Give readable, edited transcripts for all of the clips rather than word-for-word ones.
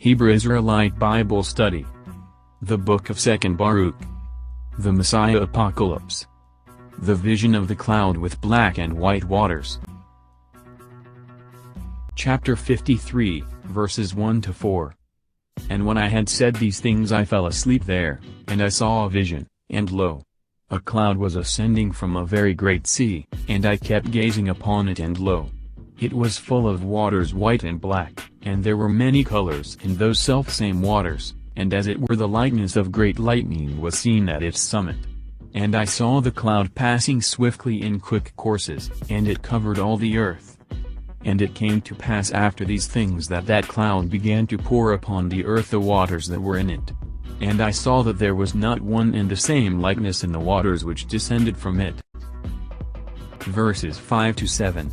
Hebrew Israelite Bible Study. The Book of 2nd Baruch. The Messiah Apocalypse. The Vision of the Cloud with Black and White Waters. Chapter 53, verses 1-4. And when I had said these things I fell asleep there, and I saw a vision, and lo, a cloud was ascending from a very great sea, and I kept gazing upon it, and lo, it was full of waters white and black, and there were many colors in those selfsame waters, and as it were the likeness of great lightning was seen at its summit. And I saw the cloud passing swiftly in quick courses, and it covered all the earth. And it came to pass after these things that cloud began to pour upon the earth the waters that were in it. And I saw that there was not one and the same likeness in the waters which descended from it. Verses 5-7.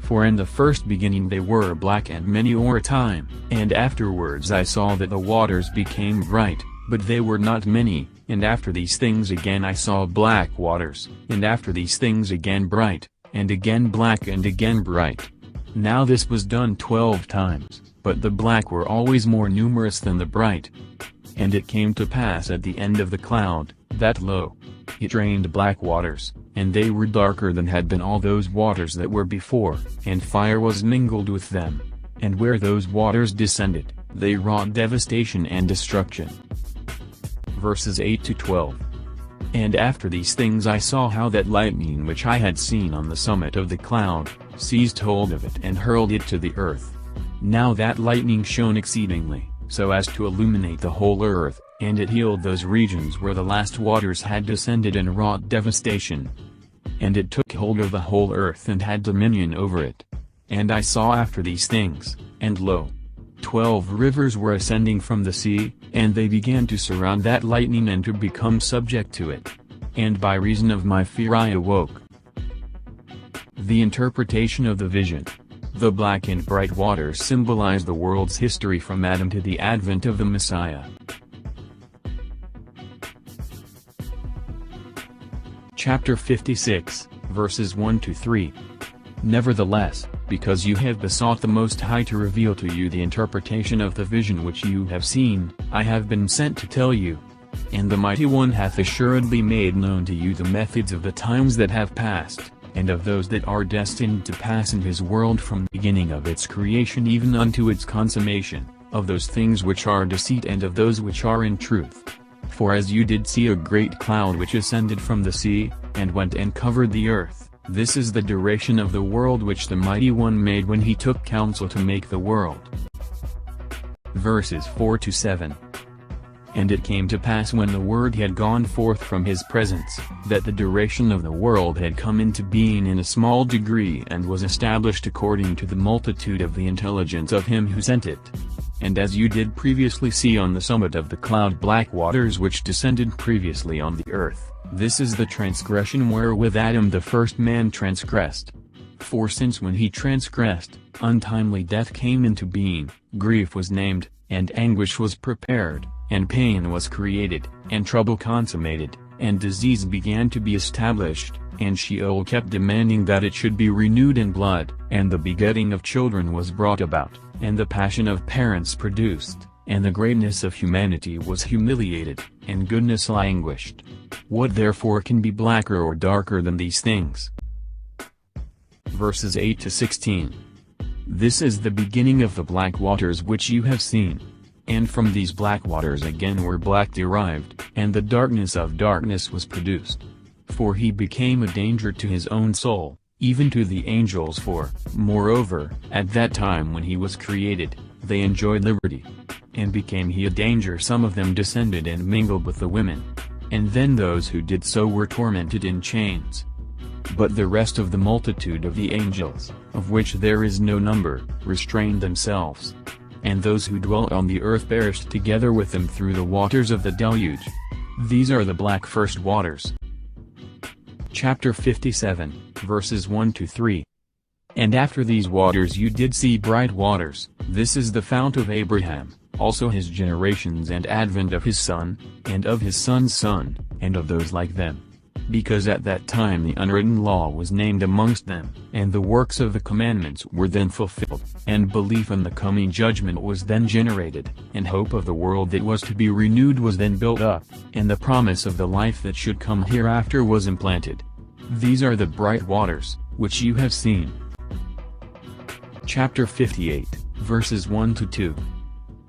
For in the first beginning they were black and many or a time, and afterwards I saw that the waters became bright, but they were not many, and after these things again I saw black waters, and after these things again bright, and again black and again bright. Now this was done 12 times, but the black were always more numerous than the bright. And it came to pass at the end of the cloud, that lo, it rained black waters, and they were darker than had been all those waters that were before, and fire was mingled with them. And where those waters descended, they wrought devastation and destruction. Verses 8-12. And after these things I saw how that lightning which I had seen on the summit of the cloud, seized hold of it and hurled it to the earth. Now that lightning shone exceedingly, so as to illuminate the whole earth, and it healed those regions where the last waters had descended and wrought devastation. And it took hold of the whole earth and had dominion over it. And I saw after these things, and lo, 12 rivers were ascending from the sea, and they began to surround that lightning and to become subject to it. And by reason of my fear I awoke. The interpretation of the vision. The black and bright waters symbolize the world's history from Adam to the advent of the Messiah. Chapter 56, verses 1-3. Nevertheless, because you have besought the Most High to reveal to you the interpretation of the vision which you have seen, I have been sent to tell you. And the Mighty One hath assuredly made known to you the methods of the times that have passed, and of those that are destined to pass in his world from the beginning of its creation even unto its consummation, of those things which are deceit and of those which are in truth. For as you did see a great cloud which ascended from the sea, and went and covered the earth, this is the duration of the world which the Mighty One made when he took counsel to make the world. Verses 4-7. And it came to pass when the word had gone forth from his presence, that the duration of the world had come into being in a small degree and was established according to the multitude of the intelligence of him who sent it. And as you did previously see on the summit of the cloud black waters which descended previously on the earth, this is the transgression wherewith Adam the first man transgressed. For since when he transgressed, untimely death came into being, grief was named, and anguish was prepared, and pain was created, and trouble consummated, and disease began to be established, and Sheol kept demanding that it should be renewed in blood, and the begetting of children was brought about, and the passion of parents produced, and the greatness of humanity was humiliated, and goodness languished. What therefore can be blacker or darker than these things? Verses 8-16. This is the beginning of the black waters which you have seen. And from these black waters again were black derived, and the darkness of darkness was produced. For he became a danger to his own soul, even to the angels for, moreover, at that time when he was created, they enjoyed liberty. And became he a danger, some of them descended and mingled with the women. And then those who did so were tormented in chains. But the rest of the multitude of the angels, of which there is no number, restrained themselves. And those who dwelt on the earth perished together with them through the waters of the deluge. These are the black first waters. Chapter 57, verses 1-3. And after these waters you did see bright waters, this is the fount of Abraham, also his generations and advent of his son, and of his son's son, and of those like them. because at that time the unwritten law was named amongst them, and the works of the commandments were then fulfilled, and belief in the coming judgment was then generated, and hope of the world that was to be renewed was then built up, and the promise of the life that should come hereafter was implanted. These are the bright waters, which you have seen. Chapter 58, verses 1-2.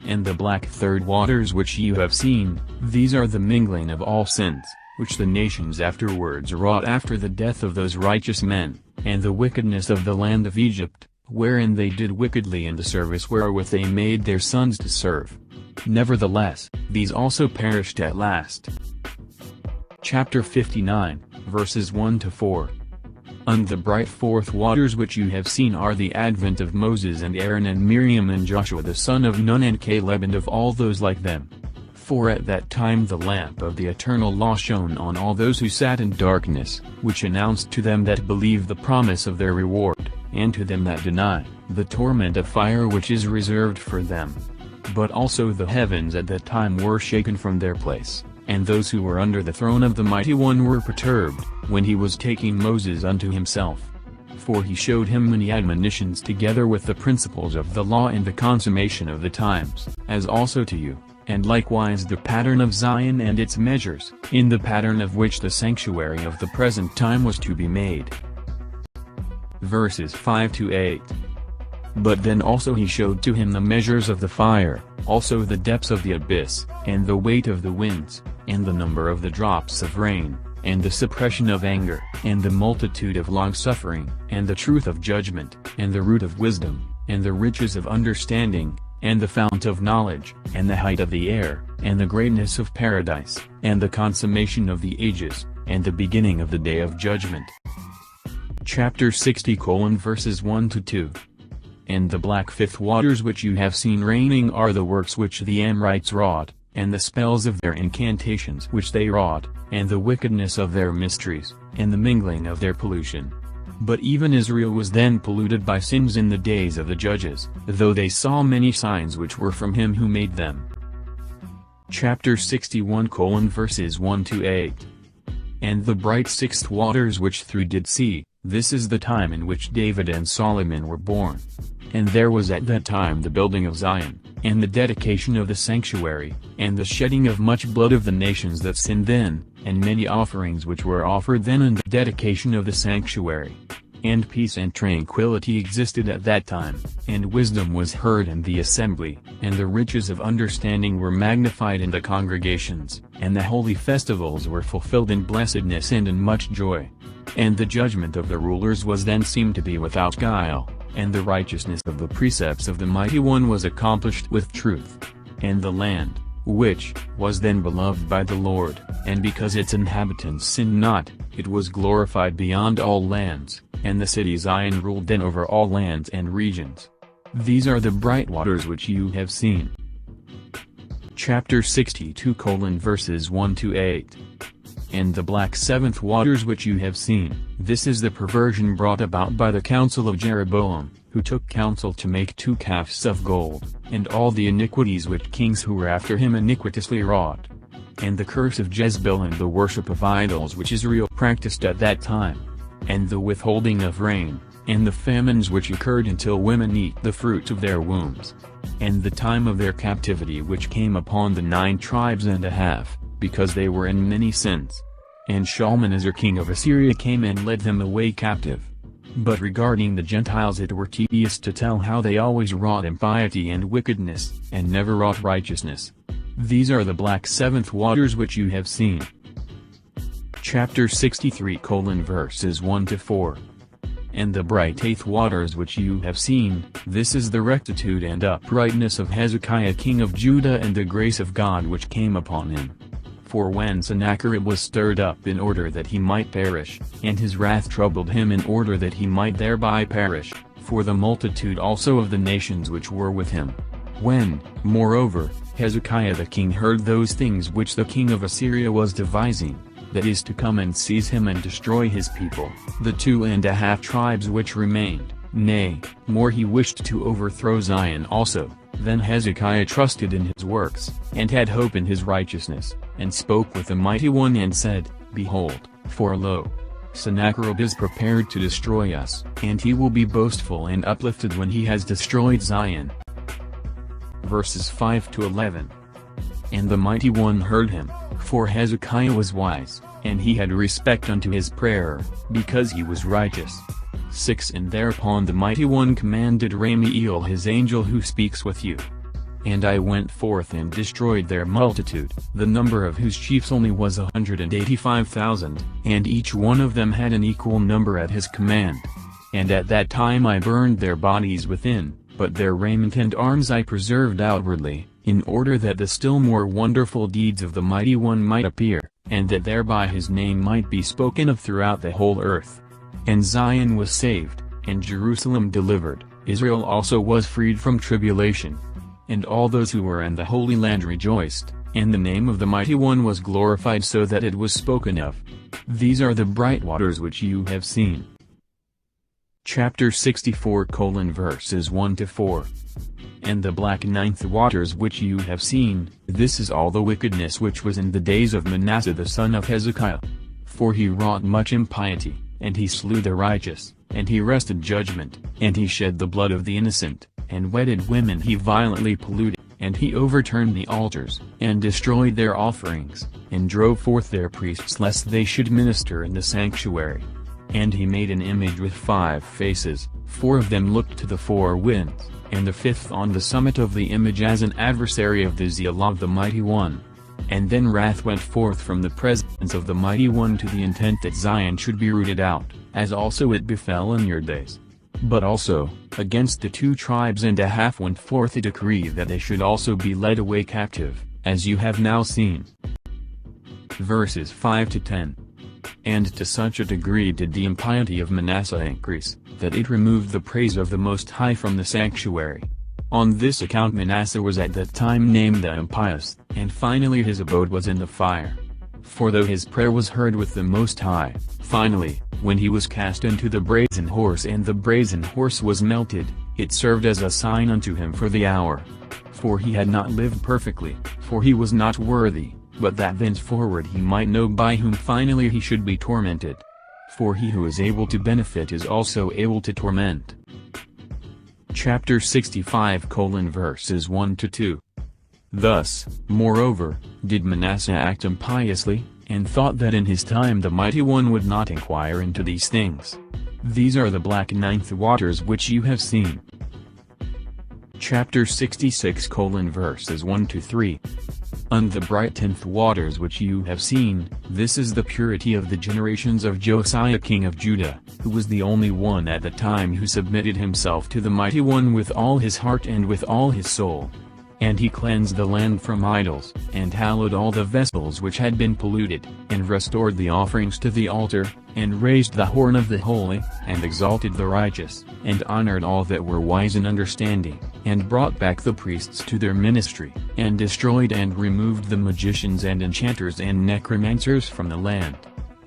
And the black third waters which you have seen, these are the mingling of all sins, which the nations afterwards wrought after the death of those righteous men, and the wickedness of the land of Egypt, wherein they did wickedly in the service wherewith they made their sons to serve. Nevertheless, these also perished at last. Chapter 59, verses 1-4. And the bright fourth waters which you have seen are the advent of Moses and Aaron and Miriam and Joshua the son of Nun and Caleb and of all those like them. For at that time the lamp of the eternal law shone on all those who sat in darkness, which announced to them that believe the promise of their reward, and to them that deny, the torment of fire which is reserved for them. But also the heavens at that time were shaken from their place, and those who were under the throne of the Mighty One were perturbed, when he was taking Moses unto himself. For he showed him many admonitions together with the principles of the law and the consummation of the times, as also to you, and likewise the pattern of Zion and its measures, in the pattern of which the sanctuary of the present time was to be made. Verses 5-8. But then also he showed to him the measures of the fire, also the depths of the abyss, and the weight of the winds, and the number of the drops of rain, and the suppression of anger, and the multitude of long-suffering, and the truth of judgment, and the root of wisdom, and the riches of understanding, and the fount of knowledge, and the height of the air, and the greatness of paradise, and the consummation of the ages, and the beginning of the day of judgment. Chapter 60 verses 1-2. And the black fifth waters which you have seen raining are the works which the Amorites wrought, and the spells of their incantations which they wrought, and the wickedness of their mysteries, and the mingling of their pollution. But even Israel was then polluted by sins in the days of the judges, though they saw many signs which were from him who made them. Chapter 61 verses 1-8. And the bright sixth waters which through did see, this is the time in which David and Solomon were born. And there was at that time the building of Zion, and the dedication of the sanctuary, and the shedding of much blood of the nations that sinned then, and many offerings which were offered then in the dedication of the sanctuary. And peace and tranquility existed at that time, and wisdom was heard in the assembly, and the riches of understanding were magnified in the congregations, and the holy festivals were fulfilled in blessedness and in much joy. And the judgment of the rulers was then seen to be without guile, and the righteousness of the precepts of the Mighty One was accomplished with truth. And the land, which was then beloved by the Lord, and because its inhabitants sinned not, it was glorified beyond all lands, and the city Zion ruled then over all lands and regions. These are the bright waters which you have seen. Chapter 62 verses 1-8. And the black seventh waters which you have seen, this is the perversion brought about by the counsel of Jeroboam, who took counsel to make 2 calves of gold, and all the iniquities which kings who were after him iniquitously wrought. And the curse of Jezebel and the worship of idols which Israel practiced at that time. And the withholding of rain, and the famines which occurred until women eat the fruit of their wombs. And the time of their captivity which came upon the 9 tribes and a half, because they were in many sins. And Shalmaneser king of Assyria came and led them away captive. But regarding the Gentiles it were tedious to tell how they always wrought impiety and wickedness, and never wrought righteousness. These are the black seventh waters which you have seen. Chapter 63 verses 1-4. And the bright eighth waters which you have seen, this is the rectitude and uprightness of Hezekiah king of Judah and the grace of God which came upon him. For when Sennacherib was stirred up in order that he might perish, and his wrath troubled him in order that he might thereby perish, for the multitude also of the nations which were with him. When, moreover, Hezekiah the king heard those things which the king of Assyria was devising, that is to come and seize him and destroy his people, the 2.5 tribes which remained, nay, more he wished to overthrow Zion also, then Hezekiah trusted in his works, and had hope in his righteousness, and spoke with the Mighty One and said, Behold, for lo, Sennacherib is prepared to destroy us, and he will be boastful and uplifted when he has destroyed Zion. Verses 5-11. And the Mighty One heard him, for Hezekiah was wise, and he had respect unto his prayer, because he was righteous. 6 And thereupon the Mighty One commanded Ramiel his angel who speaks with you. And I went forth and destroyed their multitude, the number of whose chiefs only was 185,000, and each one of them had an equal number at his command. And at that time I burned their bodies within, but their raiment and arms I preserved outwardly, in order that the still more wonderful deeds of the Mighty One might appear, and that thereby his name might be spoken of throughout the whole earth. And Zion was saved, and Jerusalem delivered, Israel also was freed from tribulation. And all those who were in the Holy Land rejoiced, and the name of the Mighty One was glorified so that it was spoken of. These are the bright waters which you have seen. Chapter 64 verses 1-4. And the black ninth waters which you have seen, this is all the wickedness which was in the days of Manasseh the son of Hezekiah. For he wrought much impiety, and he slew the righteous, and he wrested judgment, and he shed the blood of the innocent, and wedded women he violently polluted, and he overturned the altars, and destroyed their offerings, and drove forth their priests lest they should minister in the sanctuary. And he made an image with 5 faces, 4 of them looked to the 4 winds, and the 5th on the summit of the image as an adversary of the zeal of the Mighty One. And then wrath went forth from the presence of the Mighty One to the intent that Zion should be rooted out, as also it befell in your days. But also, against the 2 tribes and a half went forth a decree that they should also be led away captive, as you have now seen. Verses 5-10. And to such a degree did the impiety of Manasseh increase, that it removed the praise of the Most High from the sanctuary. On this account Manasseh was at that time named the Impious, and finally his abode was in the fire. For though his prayer was heard with the Most High, finally, when he was cast into the brazen horse and the brazen horse was melted, it served as a sign unto him for the hour. For he had not lived perfectly, for he was not worthy, but that thenceforward he might know by whom finally he should be tormented. For he who is able to benefit is also able to torment. Chapter 65 verses 1-2. Thus, moreover, did Manasseh act impiously, and thought that in his time the Mighty One would not inquire into these things. These are the black ninth waters which you have seen. Chapter 66 verses 1-3. And the bright 10th waters which you have seen, this is the purity of the generations of Josiah king of Judah, who was the only one at the time who submitted himself to the Mighty One with all his heart and with all his soul. And he cleansed the land from idols, and hallowed all the vessels which had been polluted, and restored the offerings to the altar, and raised the horn of the holy, and exalted the righteous, and honored all that were wise in understanding, and brought back the priests to their ministry, and destroyed and removed the magicians and enchanters and necromancers from the land.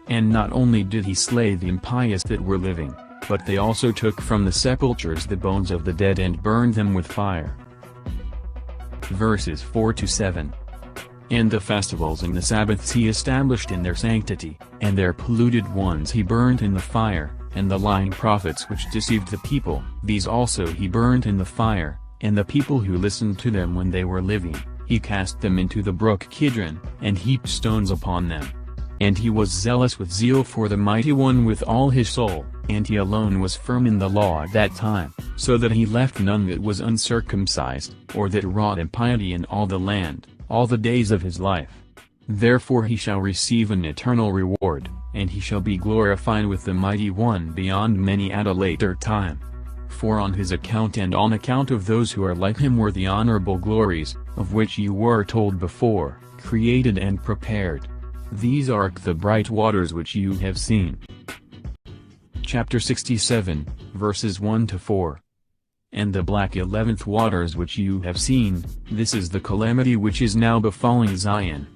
And not only did he slay the impious that were living, but they also took from the sepulchres the bones of the dead and burned them with fire. Verses 4-7. And the festivals and the Sabbaths he established in their sanctity, and their polluted ones he burnt in the fire, and the lying prophets which deceived the people, these also he burnt in the fire, and the people who listened to them when they were living, he cast them into the brook Kidron, and heaped stones upon them. And he was zealous with zeal for the Mighty One with all his soul, and he alone was firm in the law at that time, so that he left none that was uncircumcised, or that wrought impiety in all the land, all the days of his life. Therefore he shall receive an eternal reward, and he shall be glorified with the Mighty One beyond many at a later time. For on his account and on account of those who are like him were the honorable glories, of which you were told before, created and prepared. These are the bright waters which you have seen. Chapter 67, verses 1-4. And the black 11th waters which you have seen, this is the calamity which is now befalling Zion.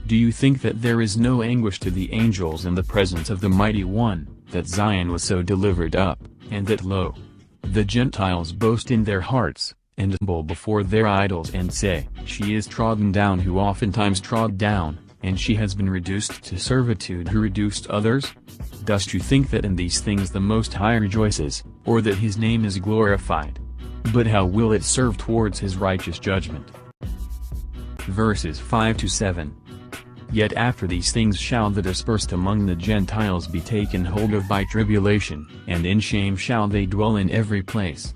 Do you think that there is no anguish to the angels in the presence of the Mighty One, that Zion was so delivered up, and that lo, the Gentiles boast in their hearts, and humble before their idols and say, She is trodden down who oftentimes trod down, and she has been reduced to servitude who reduced others? Dost you think that in these things the Most High rejoices, or that his name is glorified? But how will it serve towards his righteous judgment? Verses 5-7. Yet after these things shall the dispersed among the Gentiles be taken hold of by tribulation, and in shame shall they dwell in every place.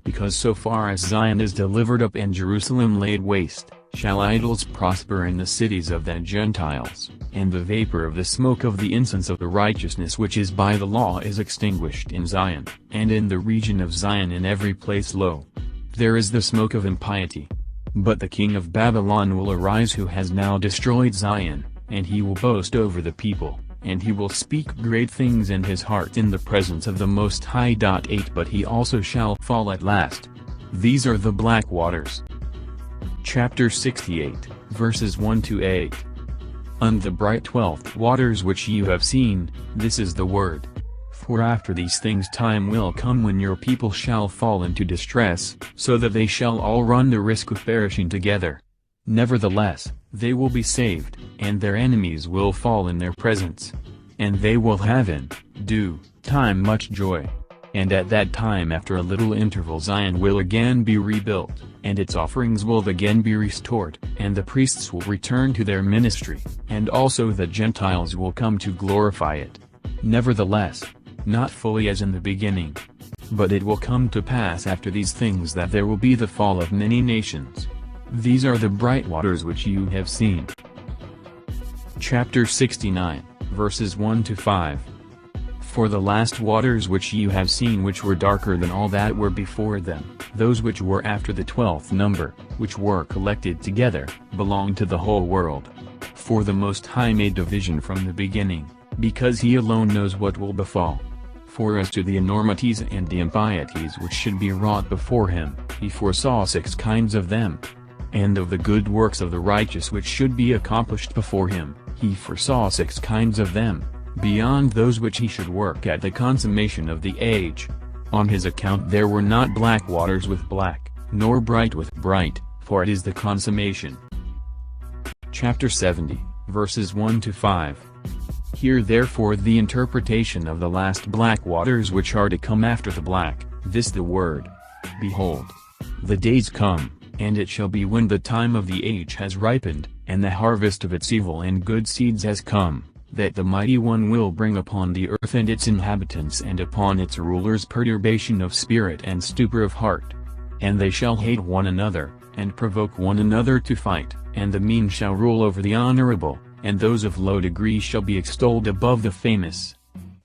Because so far as Zion is delivered up and Jerusalem laid waste, shall idols prosper in the cities of the Gentiles, and the vapor of the smoke of the incense of the righteousness which is by the law is extinguished in Zion, and in the region of Zion in every place lo, there is the smoke of impiety. But the king of Babylon will arise who has now destroyed Zion, and he will boast over the people, and he will speak great things in his heart in the presence of the Most High. 8 But he also shall fall at last. These are the black waters. Chapter 68, verses 1-8. And the bright 12th waters which you have seen, this is the word. For after these things time will come when your people shall fall into distress, so that they shall all run the risk of perishing together. Nevertheless, they will be saved, and their enemies will fall in their presence. And they will have in due time much joy. And at that time after a little interval Zion will again be rebuilt, and its offerings will again be restored, and the priests will return to their ministry, and also the Gentiles will come to glorify it. Nevertheless, not fully as in the beginning. But it will come to pass after these things that there will be the fall of many nations. These are the bright waters which you have seen. Chapter 69, verses 1-5. For the last waters which you have seen which were darker than all that were before them, those which were after the 12th number, which were collected together, belong to the whole world. For the Most High made division from the beginning, because he alone knows what will befall. For as to the enormities and the impieties which should be wrought before him, he foresaw 6 kinds of them. And of the good works of the righteous which should be accomplished before him, he foresaw 6 kinds of them, beyond those which he should work at the consummation of the age. On his account there were not black waters with black, nor bright with bright, for it is the consummation. Chapter 70, verses 1-5. Hear therefore the interpretation of the last black waters which are to come after the black, this the word. Behold, the days come, and it shall be when the time of the age has ripened, and the harvest of its evil and good seeds has come, that the Mighty One will bring upon the earth and its inhabitants and upon its rulers perturbation of spirit and stupor of heart. And they shall hate one another, and provoke one another to fight, and the mean shall rule over the honorable, and those of low degree shall be extolled above the famous.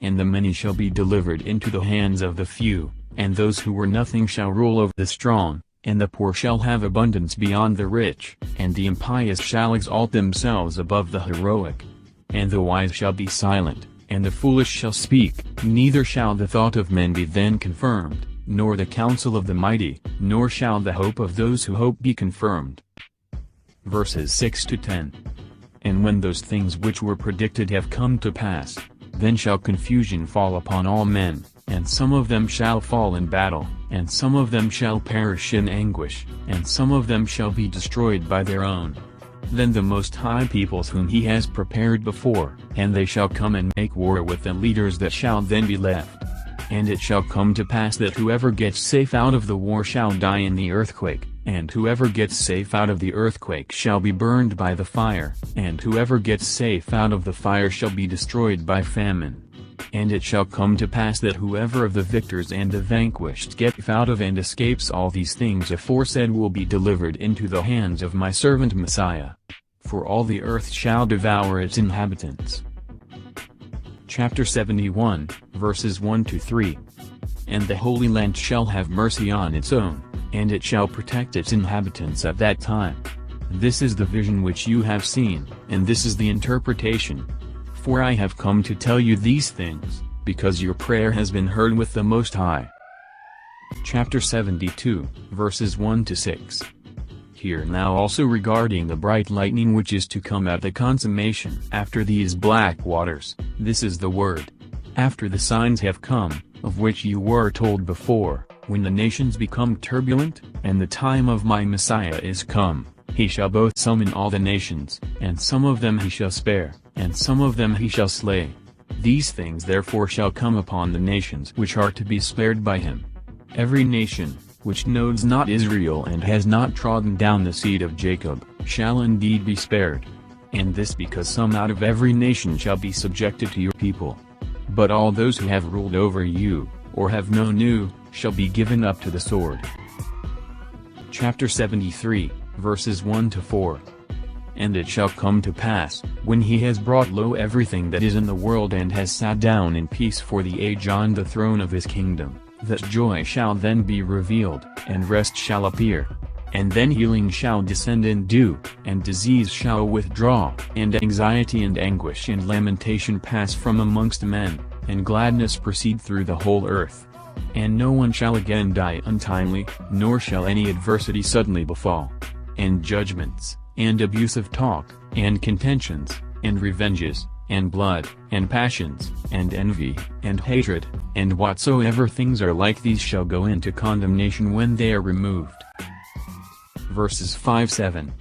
And the many shall be delivered into the hands of the few, and those who were nothing shall rule over the strong, and the poor shall have abundance beyond the rich, and the impious shall exalt themselves above the heroic. And the wise shall be silent, and the foolish shall speak, neither shall the thought of men be then confirmed, nor the counsel of the mighty, nor shall the hope of those who hope be confirmed. Verses 6-10. And when those things which were predicted have come to pass, then shall confusion fall upon all men, and some of them shall fall in battle, and some of them shall perish in anguish, and some of them shall be destroyed by their own. Then the Most High peoples whom he has prepared before, and they shall come and make war with the leaders that shall then be left. And it shall come to pass that whoever gets safe out of the war shall die in the earthquake, and whoever gets safe out of the earthquake shall be burned by the fire, and whoever gets safe out of the fire shall be destroyed by famine. And it shall come to pass that whoever of the victors and the vanquished gets out of and escapes all these things aforesaid will be delivered into the hands of my servant Messiah. For all the earth shall devour its inhabitants. Chapter 71, verses 1-3. And the Holy Land shall have mercy on its own, and it shall protect its inhabitants at that time. This is the vision which you have seen, and this is the interpretation. For I have come to tell you these things, because your prayer has been heard with the Most High. Chapter 72, verses 1-6. Hear now also regarding the bright lightning which is to come at the consummation after these black waters, this is the word. After the signs have come, of which you were told before, when the nations become turbulent, and the time of my Messiah is come, He shall both summon all the nations, and some of them he shall spare, and some of them he shall slay. These things therefore shall come upon the nations which are to be spared by him. Every nation, which knows not Israel and has not trodden down the seed of Jacob, shall indeed be spared. And this because some out of every nation shall be subjected to your people. But all those who have ruled over you, or have known you, shall be given up to the sword. Chapter 73, verses 1-4. And it shall come to pass, when he has brought low everything that is in the world and has sat down in peace for the age on the throne of his kingdom, that joy shall then be revealed, and rest shall appear. And then healing shall descend in dew, and disease shall withdraw, and anxiety and anguish and lamentation pass from amongst men, and gladness proceed through the whole earth. And no one shall again die untimely, nor shall any adversity suddenly befall. And judgments, and abusive talk, and contentions, and revenges, and blood, and passions, and envy, and hatred, and whatsoever things are like these shall go into condemnation when they are removed. Verses 5-7.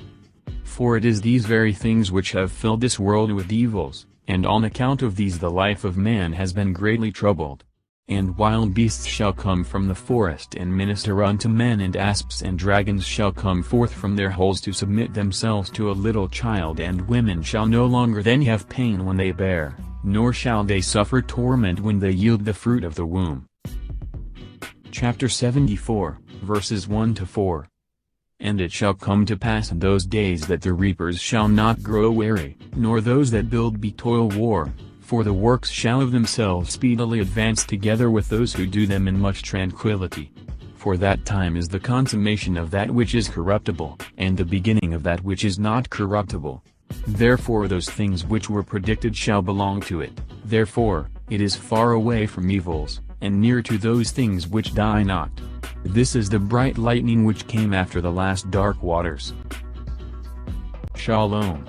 For it is these very things which have filled this world with evils, and on account of these the life of man has been greatly troubled. And wild beasts shall come from the forest and minister unto men, and asps and dragons shall come forth from their holes to submit themselves to a little child, and women shall no longer then have pain when they bear, nor shall they suffer torment when they yield the fruit of the womb. Chapter 74, verses 1-4. And it shall come to pass in those days that the reapers shall not grow weary, nor those that build be toil war, for the works shall of themselves speedily advance together with those who do them in much tranquility. For that time is the consummation of that which is corruptible, and the beginning of that which is not corruptible. Therefore those things which were predicted shall belong to it. Therefore, it is far away from evils, and near to those things which die not. This is the bright lightning which came after the last dark waters. Shalom.